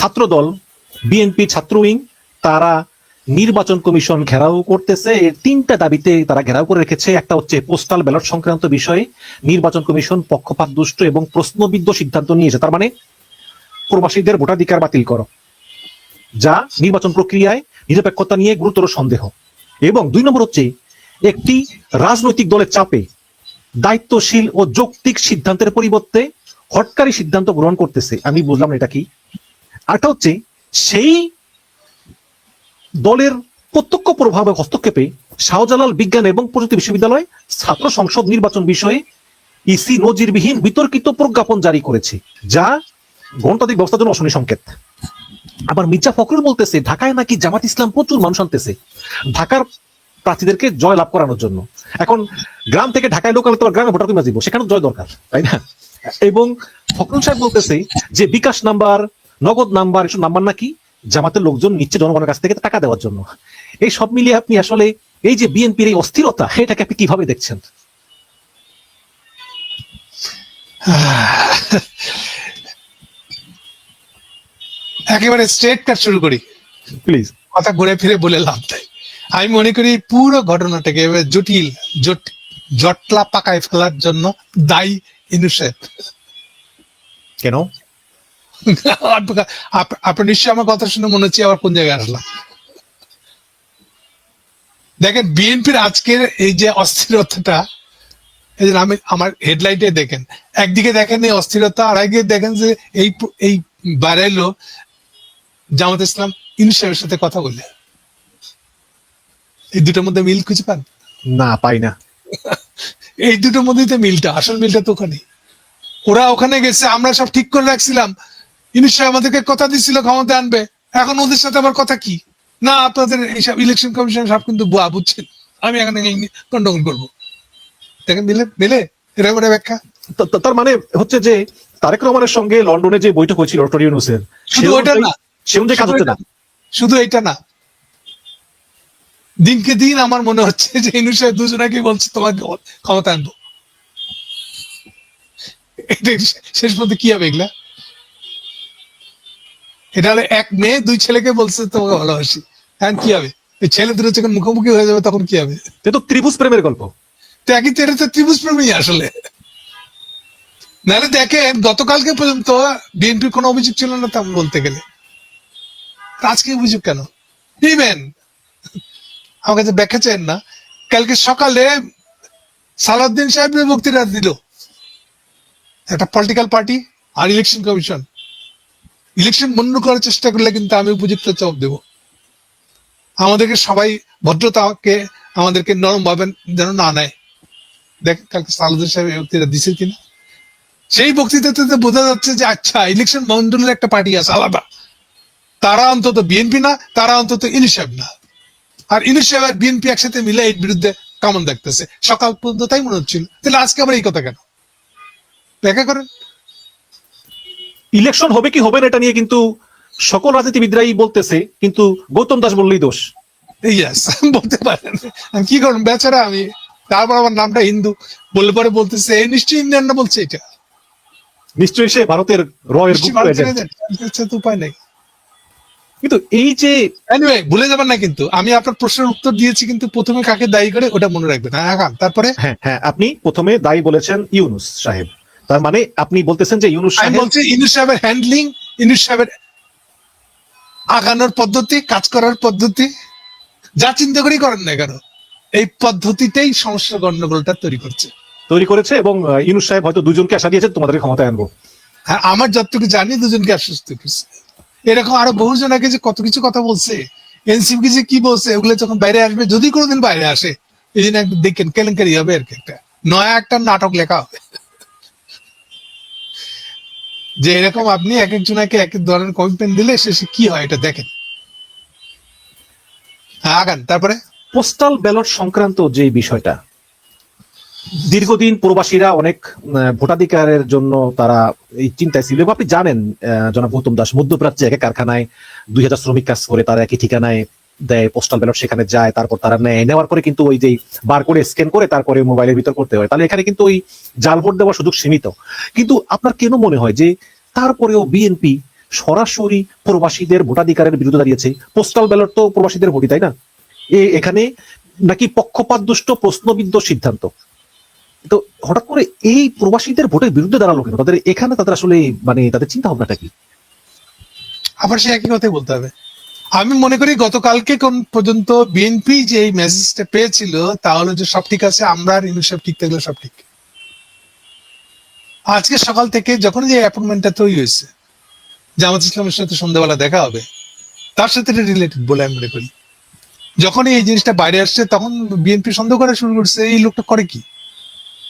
ছাত্রদল, BNP ছাত্র wing, তারা নির্বাচন কমিশন ঘেরাও করতেছে। এর তিনটা দাবিতে তারা ঘেরাও করে রেখেছে। একটা হচ্ছে পোস্টাল ব্যালট সংক্রান্ত বিষয়ে নির্বাচন কমিশন পক্ষপাত দুষ্ট এবং প্রশ্নবিদ্ধ সিদ্ধান্ত নিয়েছে, তার মানে প্রবাসীদের ভোটাধিকার বাতিল করো, যা নির্বাচন প্রক্রিয়ায় নিরপেক্ষতা নিয়ে গুরুতর সন্দেহ। এবং 2 নম্বর হচ্ছে একটি রাজনৈতিক দলের চাপে দায়িত্বশীল ও যৌক্তিক সিদ্ধান্তের পরিবর্তে হটকারী সিদ্ধান্ত গ্রহণ করতেছে। আমি বুঝলাম না এটা কি। আরটা হচ্ছে সেই দলের প্রত্যক্ষ প্রভাবে হস্তক্ষেপে শাহজালাল বিজ্ঞান এবং প্রযুক্তি বিশ্ববিদ্যালয় ছাত্র সংসদ নির্বাচন বিষয়ে ইসি নজিরবিহীন বিতর্কিত প্রজ্ঞাপন জারি করেছে, যা গণতান্ত্রিক ব্যবস্থার জন্য অশনি সংকেত। আবার মির্জা ফখরুল বলতেছে ঢাকায় নাকি জামাত ইসলাম প্রচুর মানুষ আনতেছে ঢাকার প্রার্থীদেরকে জয় লাভ করানোর জন্য। এখন গ্রাম থেকে ঢাকায় লোক আনলে তো গ্রামে ভোটার কমে দিব, সেখানে জয় দরকার, তাই না? এবং ফখরুল সাহেব বলতেছে যে বিকাশ নাম্বার, নগদ নাম্বার, এসব নাম্বার নাকি জামাতের লোকজন নিচ্ছে জনগণের কাছ থেকে টাকা দেওয়ার জন্য। এই সব মিলিয়ে আপনি আসলে এই যে বিএনপির এই অস্থিরতা, এটাকে আপনি কিভাবে দেখছেন? একেবারে স্ট্রেট কাট শুরু করি, প্লিজ। কথা ঘুরে ফিরে বলে লাভ নাই। আমি মনে করি পুরো ঘটনাটাকে এবার জটলা পাকায় ফেলার জন্য দায়ী ইউনূস সাহেব। কেন? আপনার নিশ্চয়ই আমার কথা শুনে মনে হচ্ছে আবার কোন জায়গায় আসলাম। দেখেন বিএনপির আজকের এই যে অস্থিরতাটা, এই যে আমি আমার হেডলাইটে দেখেন, একদিকে দেখেন এই অস্থিরতা, আর একদিকে দেখেন যে এই বাড়াইলো জামাত ইসলাম ইউনূস সাহেবের সাথে কথা বলে। এই দুটোর মধ্যে মিল খুঁজে পান? না, পাই না। এই দুটোর মধ্যেই তো মিলটা, আসল মিলটা তো ওখানে। ওরা ওখানে গেছে, আমরা সব ঠিক করে রাখছিলাম, ইউনূস সাহেব আমাদেরকে কথা দিচ্ছিল ক্ষমতা আনবে, এখন ওদের সাথে আবার কথা কি না, আপনাদের এইসব ইলেকশন কমিশন সব কিন্তু বুয়া, বুঝছেন, আমি এখানে গন্ডগোল করবো। দেখেন মিলে মিলে এরকম একটা ব্যাখ্যা। তার মানে হচ্ছে যে তারেক রহমানের সঙ্গে লন্ডনে যে বৈঠক হয়েছিল ডক্টর ইউনূসের, শুধু ওইটা না, সে অনুযায়ী কাজ হচ্ছে না। শুধু এইটা না, দিনকে দিন আমার মনে হচ্ছে যে ইউনূস সাহেব দুজনাকে বলছে তোমাকে ক্ষমতা আনবো। শেষ পর্যন্ত কি হবে এগুলা? এটা হলো এক মেয়ে 2 ছেলেকে বলছে তোমাকে ভালোবাসি, এখন কি হবে? এই ছেলে দুটো যখন মুখোমুখি হয়ে যাবে তখন কি হবে? এটা তো ত্রিভুজ প্রেমের গল্প। তো একই তো, এটা তো ত্রিভুজ প্রেমী আসলে। নাহলে দেখেন গতকালকে পর্যন্ত বিএনপির কোনো অভিযোগ ছিল না তেমন বলতে গেলে, আজকে অভিযোগ কেন? ইভেন আমার কাছে ব্যাখ্যা চান না, কালকে সকালে সালাউদ্দিন সাহেবের বক্তৃতা দিল একটা পলিটিক্যাল পার্টি আর ইলেকশন কমিশন। ইলেকশন বন্ধ করার চেষ্টা করলে কিন্তু আমি উপযুক্ত জবাব দেব। আমাদেরকে সবাই ভদ্রতাকে, আমাদেরকে নরম ভাবে যেন না নেয়। দেখ কালকে সালাউদ্দিন সাহেব বক্তৃতা দিছে কিনা, সেই বক্তৃতাতে বোঝা যাচ্ছে যে আচ্ছা ইলেকশন মন্ডলের একটা পার্টি আছে আলাদা, তারা অন্তত বিএনপি না, তারা অন্তত ইউনূস সাহেব না। আর ইউনূস সাহেব আর বিএনপি একসাথে মিলে এর বিরুদ্ধে কামন দেখতেছে, সকাল পর্যন্ত তাই মনে হচ্ছিল। তাহলে আজকে আবার এই কথা কেন? ব্যাখ্যা করেন। ইলেকশন হবে কি হবে না এটা নিয়ে কিন্তু সকল রাজনীতিবিদরাই বলতেছে, কিন্তু গৌতম দাস বললেই দোষ। ইয়েস, বলতে পারেন। আমি কি করুন বেচারা, আমি তারপর আমার নামটা হিন্দু বলে পরে বলতেছে এই নিশ্চয়ই ইন্ডিয়ান না বলছে, এটা নিশ্চয়ই সে ভারতের রয়ের গুপ্ত এজেন্ট। উপায় নেই। কিন্তু এই যে এনিওয়ে ভুলে যাবেন না, কিন্তু আমি আপনার প্রশ্নের উত্তর দিয়েছি, কিন্তু প্রথমে কাকে দায়ী করে ওটা মনে রাখবেন। হ্যাঁ, তারপরে হ্যাঁ আপনি প্রথমে দায়ী বলেছেন ইউনূস সাহেব, তার মানে আপনি বলতেছেন যে ইউনূস আমি সাহেব, বলছি ইউনূস সাহেবের হ্যান্ডলিং, ইউনূস সাহেবের আগানোর পদ্ধতি, কাজ করার পদ্ধতি, যা চিন্তা করেই করেন না কেন, এই পদ্ধতিটাই সমস্যা গন্ডগোলটা তৈরি করেছে। এবং ইউনূস সাহেব হয়তো 2 জনকে আশা দিয়েছেন তোমাদের ক্ষমতায় আনবো। হ্যাঁ, আমার যতটুকু জানি 2 জনকে আশ্বস্ত করছে। এরকম আরো বহুজন আগে যে কত কিছু কথা বলছে, এনসিপি যে কি বলছে, ওগুলো যখন বাইরে আসবে, যদি কোনোদিন বাইরে আসে, এই জন্য একটু দেখেন কেলেঙ্কারি হবে আর কি, একটা নয়া একটা নাটক লেখা হবে যে এরকম আপনি এক একজনকে এক এক ধরনের কমিটমেন্ট দিলে শেষে কি হয় এটা দেখেন। হ্যাঁ, আগান। তারপরে পোস্টাল ব্যালট সংক্রান্ত যে বিষয়টা, দীর্ঘদিন প্রবাসীরা অনেক ভোটাধিকারের জন্য তারা এই চিন্তায় ছিল। এবং আপনি জানেন জনাব গৌতম দাস, মধ্যপ্রাচ্যে এক কারখানায় 2000 শ্রমিক কাজ করে, তারা একই ঠিকানায় দেয়, পোস্টাল ব্যালট সেখানে যায়, তারপর তারা নেওয়ার পরে কিন্তু ওই যে বার করে স্ক্যান করে তারপরে মোবাইলের ভিতর করতে হয়। তাহলে এখানে কিন্তু ওই জাল ভোট দেওয়ার সুযোগ সীমিত। কিন্তু আপনার কেন মনে হয় যে তারপরেও বিএনপি সরাসরি প্রবাসীদের ভোটাধিকারের বিরুদ্ধে দাঁড়িয়েছে। পোস্টাল ব্যালট তো প্রবাসীদের ভোটই, তাই না? এখানে নাকি পক্ষপাত দুষ্ট প্রশ্নবিদ্ধ সিদ্ধান্ত। তো হঠাৎ করে এই প্রবাসীদের ভোটের বিরুদ্ধে দাঁড়ালো কেন? তাদের এখানে তাদের আসলে মানে তাদের চিন্তা ভাবনাটা কি? আবার সে একই কথাই বলতে হবে। আমি মনে করি গতকালকে কোন পর্যন্ত বিএনপি যে এই মেসেজটা পেয়েছিল তা হলো যে সব ঠিক আছে, আমরা আর ইউনুস সাহেব ঠিক থাকলে সব ঠিক। আজকে সকাল থেকে যখন যে অ্যাপয়েন্টমেন্টটা তৈরি হয়েছে, জামাত ইসলামের সাথে সন্ধ্যাবেলা দেখা হবে, তার সাথে রিলেটেড বলে আমি মনে করি। যখন এই জিনিসটা বাইরে আসছে তখন বিএনপি সন্দেহ করা শুরু করছে এই লোকটা করে কি।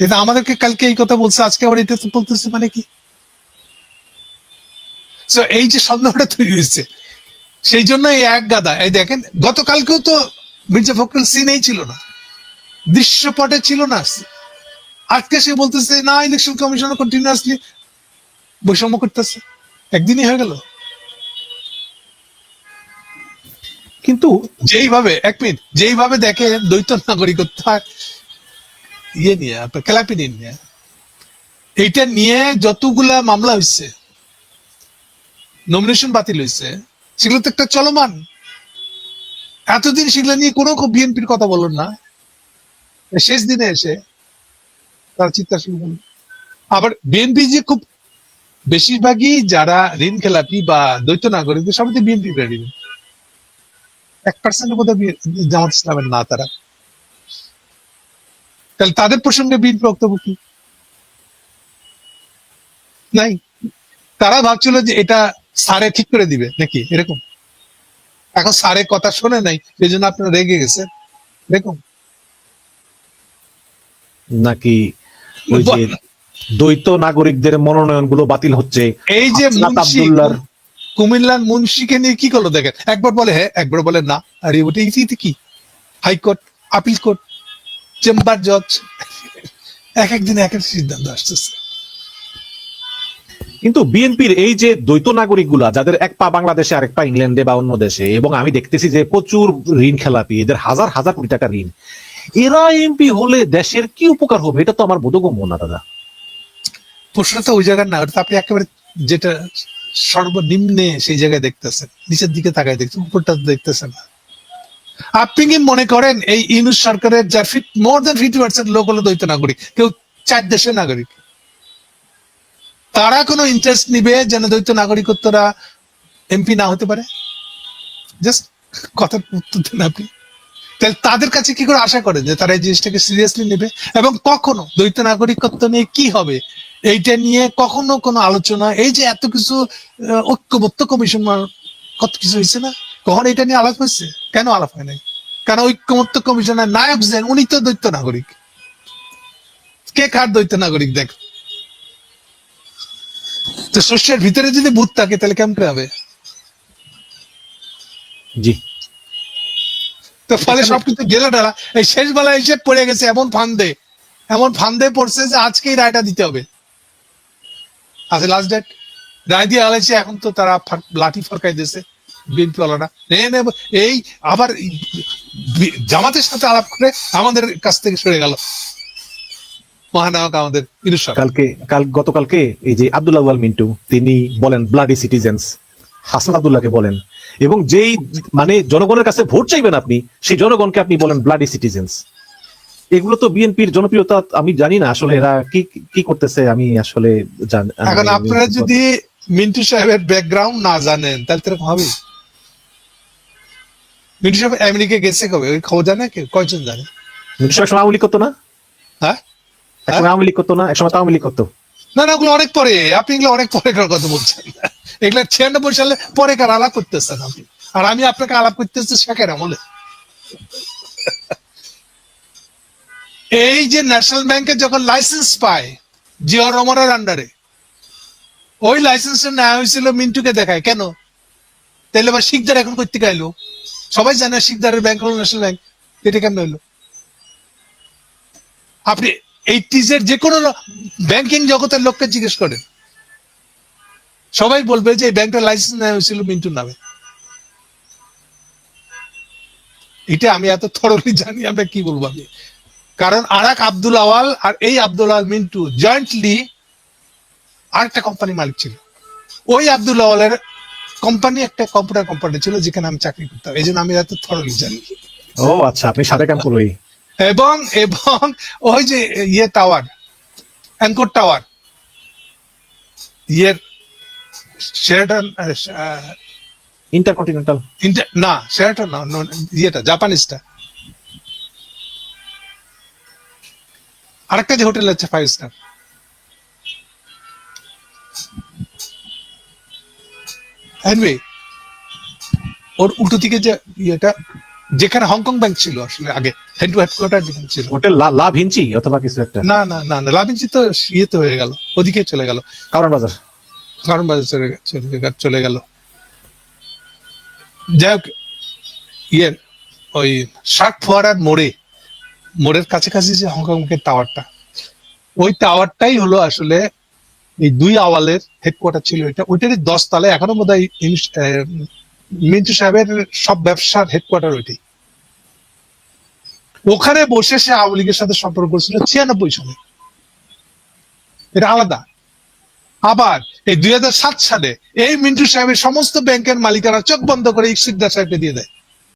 এটা আমাদেরকে কালকে এই কথা বলছে, আজকে আবার এটা বলতেছে, মানে কি? তো এই যে সন্দেহটা তৈরি হয়েছে, সেই জন্য এই এক গাদা, এই দেখেন গতকালকেও তো মির্জা ফখরুল সিনেই ছিল না, দৃশ্যপটে ছিল না। আজকে সে বলতেছে না, ইলেকশন কমিশন কন্টিনিউয়াসলি বৈষম্য করতেছে। একদিনই হয়ে গেল। কিন্তু যেইভাবে এক মিনিট যেইভাবে দেখে দ্বৈত নাগরিকত্ব ইয়ে নিয়ে আপনার খেলাপি নিয়ে এইটা নিয়ে যতগুলা মামলা হয়েছে, নমিনেশন বাতিল হয়েছে, সেগুলো তো একটা চলমান। এতদিন সেগুলো নিয়ে কোনো বিএনপির কথা বলল না, শেষ দিনে এসে তার চিৎকার শুরু করল। আবার বিএনপি যে খুব বেশিরভাগই যারা ঋণ খেলাপি বা দ্বৈত নাগরিকদের সবাই বিএনপি ঋণ, 1% বোধ হয় জামাত ইসলামের না তারা। তাহলে তাদের প্রসঙ্গে বিএনপি বক্তব্য কি? নাই। তারা ভাবছিল যে এটা স্যারে ঠিক করে দিবে নাকি এরকম। এখন স্যারের কথা শোনে নাই, সেই জন্য আপনারা রেগে গেছে এরকম নাকি ওই যে দ্বৈত নাগরিকদের মনোনয়ন গুলো বাতিল হচ্ছে। এই যে আব্দুল্লাহর কুমিল্লার মুন্সিকে নিয়ে কি করলো দেখেন, একবার বলে হ্যাঁ, একবার বলে না। আর ওটা ইতিতে কি হাইকোর্ট, আপিল কোর্ট, চেম্বার জজ, এক একদিন এক এক সিদ্ধান্ত আসতেছে। কিন্তু বিএনপির এই যে দ্বৈত নাগরিক গুলা, যাদের এক পা বাংলাদেশে আরেক পা ইংল্যান্ডে বা অন্য দেশে, এবং আমি দেখতেছি যে প্রচুর ঋণ খেলাপি, এদের হাজার হাজার কোটি টাকা ঋণ, এরা এমপি হলে দেশের কি উপকার হবে? এটা তো আমার বোধগম্য না দাদা। প্রশ্নটা ওই জায়গার না, ওটা আপনি একেবারে যেটা সর্বনিম্নে সেই জায়গায় দেখতেছেন, নিচের দিকে তাকায় দেখছেন, উপরটা দেখতেছেন না। আপনি কি মনে করেন এই ইউনূস সরকারের যার মোর দেন 50% লোক হলো দ্বৈত নাগরিক, কেউ 4 দেশের নাগরিক, তারা কোনো ইন্টারেস্ট নিবে যেন দ্বৈত নাগরিকত্বরা এমপি না হতে পারে? জাস্ট কথার উত্তর দেন আপনি। তাহলে তাদের কাছে কি করে আশা করেন যে তারা এই জিনিসটাকে সিরিয়াসলি নেবে? এবং কখনো দ্বৈত নাগরিকত্ব নিয়ে কি হবে এইটা নিয়ে কখনো কোনো আলোচনা, এই যে এত কিছু ঐক্যবদ্ধ কমিশন কত কিছু হয়েছে না, কখন এটা নিয়ে আলাপ হয়েছে? কেন আলাপ হয় নাই? কারণ ঐক্যমত্য কমিশনের নায়ক যেন উনি তো দ্বৈত নাগরিক। কে কার দ্বৈত নাগরিক দেখ। তো শস্যের ভিতরে যদি ভূত থাকে তাহলে কেমন হবে? জি। তো ফলে সবকিছু গেলে ডালা এই শেষ বেলায় এসে পড়ে গেছে এমন ফান্দে পড়ছে যে আজকেই রায়টা দিতে হবে। আজ লাস্ট ডেট, রায় দিয়ে আলাইছে, এখন তো তারা লাঠি ফরকাই দিয়েছে বিএনপি ওয়ালারা। এই আবার জামাতের সাথে আলাপ করে আমাদের কাছ থেকে সরে গেল মহানায়ক আমাদের ইউনূস সরকার। গতকালকে এই যে আব্দুল্লাহ ওয়াল মিন্টু, তিনি বলেন ব্লাডি সিটিজেন্স, হাসান আব্দুল্লাহকে বলেন, এবং যেই মানে জনগণের কাছে ভোট চাইবেন আপনি, সেই জনগণকে আপনি বলেন ব্লাডি সিটিজেন্স। এগুলো তো বিএনপির জনপ্রিয়তা আমি জানি না আসলে এরা কি কি করতেছে, আমি আসলে এখন আপনারা যদি মিন্টু সাহেবের ব্যাকগ্রাউন্ড না জানেন তাহলে তো হবে। মিন্টু সাহেব আমেরিকা গেছে কবে, ওই খবর জানে কে? কয়জন জানে? মিন্টু সাহেব একসময় আওয়ামী লীগ করতো না? হ্যাঁ, একসময় আওয়ামী লীগ করতো না? একসময় আওয়ামী লীগ করতো না না, ওগুলো অনেক পরে। আপনি এগুলো অনেক পরে কথা বলছেন, এগুলো 96 সালে পরে কার আলাপ করতেছেন আপনি, আর আমি আপনাকে আলাপ করতেছি শেখের আমলে। এই যে ন্যাশনাল ব্যাংকে যখন লাইসেন্স পায় জিয়া রহমানের আন্ডারে, ওই লাইসেন্সটা নেওয়া হয়েছিল মিন্টুকে দেখায়। কেন? তাহলে আবার শিকদার এখন করতে গাইলো? সবাই জানে শিকদারের ব্যাংক হলো ন্যাশনাল ব্যাংক, এটা কেমন হইলো? আপনি 80s এর যে কোনো ব্যাংকিং জগতের লোককে জিজ্ঞেস করেন, সবাই বলবে যে এই ব্যাংকটার লাইসেন্স নেওয়া হয়েছিল মিন্টুর নামে। এটা আমি এত থরলি জানি, আমরা কি বলবো আমি। কারণ আরেক আব্দুল আওয়াল আর এই আব্দুল আওয়াল মিন্টু জয়েন্টলি আরেকটা কোম্পানি মালিক ছিল, ওই আব্দুল আওয়ালের কোম্পানি, একটা কম্পিউটার কোম্পানি ছিল যেখানে আমি চাকরি করতাম, এই জন্য আমি এত থরলি জানি। ও আচ্ছা, আপনি সাদেক এমপ্লয়ি। এবং এবং ওই যে ইয়ে টাওয়ার, অ্যাঙ্কর টাওয়ার, ইয়ের শেরাটন, ইন্টারকন্টিনেন্টাল। না শেরাটন না, ইয়েটা জাপানিজটা, আরেকটা যে হোটেল আছে 5 স্টার, এনিওয়ে ওর উল্টো দিকে যে ইয়েটা, যেখানে হংকং ব্যাংক ছিল আসলে আগে, হেডকোয়ার্টার যেখানে ছিল। হোটেল লা ভিঞ্চি অথবা কিছু একটা। না না না না, লাভিঞ্চি তো ইয়েতে হয়ে গেল, ওদিকে চলে গেল, কারণ বাজার। কারণ বাজার চলে গেল। যাই হোক, ইয়ে ওই শার্ক ফোয়ারার মোড়ের কাছাকাছি যে হংকং এর টাওয়ারটা, ওই টাওয়ারটাই হলো আসলে এই দুই আওয়ালের হেডকোয়ার্টার ছিল। ওইটারই 10 তলায় এখনো বোধহয় মিন্টু সাহেবের সব ব্যবসার হেডকোয়ার্টার ওইটাই। ওখানে বসে সে আওয়ামী লীগের সাথে সম্পর্ক করছিল 96 সালে, এটা আলাদা। আবার এই 2007 সালে এই মিন্টু সাহেবের সমস্ত ব্যাংকের মালিকানা চোখ বন্ধ করে ইকশিকদার সাহেবকে দিয়ে দেয়।